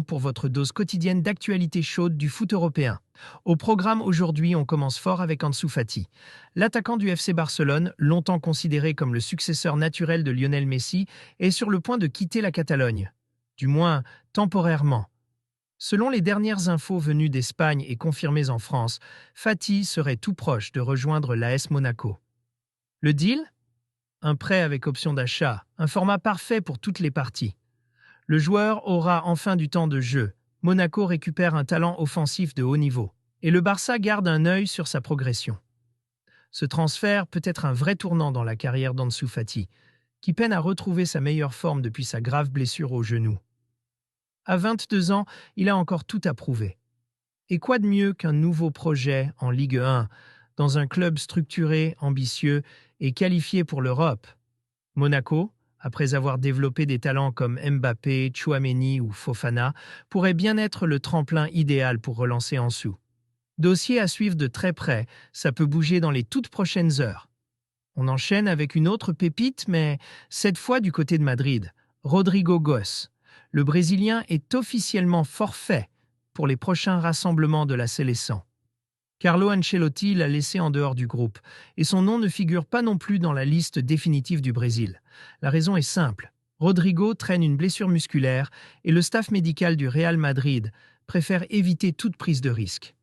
Simon pour votre dose quotidienne d'actualité chaude du foot européen. Au programme aujourd'hui, on commence fort avec Ansu Fati. L'attaquant du FC Barcelone, longtemps considéré comme le successeur naturel de Lionel Messi, est sur le point de quitter la Catalogne. Du moins, temporairement. Selon les dernières infos venues d'Espagne et confirmées en France, Fati serait tout proche de rejoindre l'AS Monaco. Le deal ? Un prêt avec option d'achat, un format parfait pour toutes les parties. Le joueur aura enfin du temps de jeu. Monaco récupère un talent offensif de haut niveau. Et le Barça garde un œil sur sa progression. Ce transfert peut être un vrai tournant dans la carrière d'Ansu Fati, qui peine à retrouver sa meilleure forme depuis sa grave blessure au genou. À 22 ans, il a encore tout à prouver. Et quoi de mieux qu'un nouveau projet en Ligue 1, dans un club structuré, ambitieux et qualifié pour l'Europe? Monaco, après avoir développé des talents comme Mbappé, Tchouaméni ou Fofana, pourrait bien être le tremplin idéal pour relancer Ansu. Dossier à suivre de très près, ça peut bouger dans les toutes prochaines heures. On enchaîne avec une autre pépite, mais cette fois du côté de Madrid, Rodrigo Goes. Le Brésilien est officiellement forfait pour les prochains rassemblements de la Séleção. Carlo Ancelotti l'a laissé en dehors du groupe, et son nom ne figure pas non plus dans la liste définitive du Brésil. La raison est simple. Rodrigo traîne une blessure musculaire et le staff médical du Real Madrid préfère éviter toute prise de risque.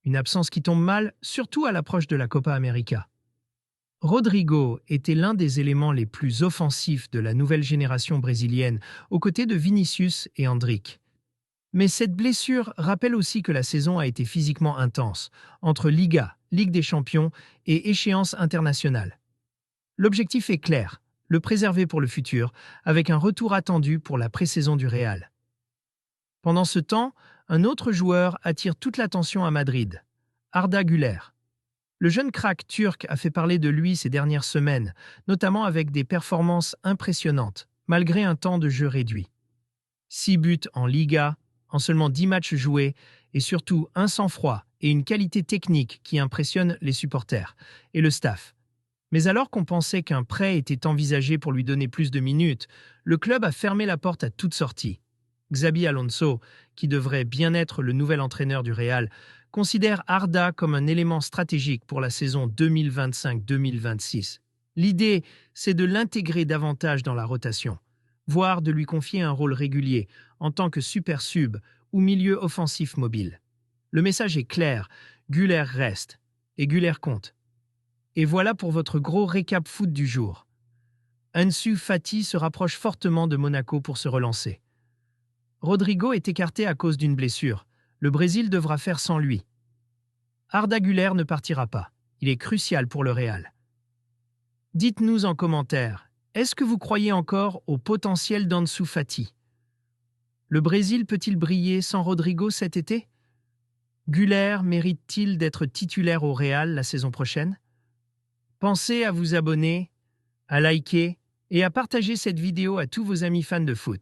Une absence qui tombe mal, surtout à l'approche de la Copa América. Rodrigo était l'un des éléments les plus offensifs de la nouvelle génération brésilienne, aux côtés de Vinicius et Endrick. Mais cette blessure rappelle aussi que la saison a été physiquement intense, entre Liga, Ligue des Champions et échéances internationales. L'objectif est clair, le préserver pour le futur, avec un retour attendu pour la pré-saison du Real. Pendant ce temps, un autre joueur attire toute l'attention à Madrid, Arda Güler. Le jeune crack turc a fait parler de lui ces dernières semaines, notamment avec des performances impressionnantes, malgré un temps de jeu réduit. 6 buts en Liga, en seulement 10 matchs joués, et surtout un sang-froid et une qualité technique qui impressionnent les supporters et le staff. Mais alors qu'on pensait qu'un prêt était envisagé pour lui donner plus de minutes, le club a fermé la porte à toute sortie. Xabi Alonso, qui devrait bien être le nouvel entraîneur du Real, considère Arda comme un élément stratégique pour la saison 2025-2026. L'idée, c'est de l'intégrer davantage dans la rotation, voire de lui confier un rôle régulier en tant que super sub ou milieu offensif mobile. Le message est clair, Güler reste et Güler compte. Et voilà pour votre gros récap foot du jour. Ansu Fati se rapproche fortement de Monaco pour se relancer. Rodrigo est écarté à cause d'une blessure. Le Brésil devra faire sans lui. Arda Güler ne partira pas. Il est crucial pour le Real. Dites-nous en commentaire, est-ce que vous croyez encore au potentiel d'Ansu Fati? Le Brésil peut-il briller sans Rodrigo cet été? Güler mérite-t-il d'être titulaire au Real la saison prochaine? Pensez à vous abonner, à liker et à partager cette vidéo à tous vos amis fans de foot.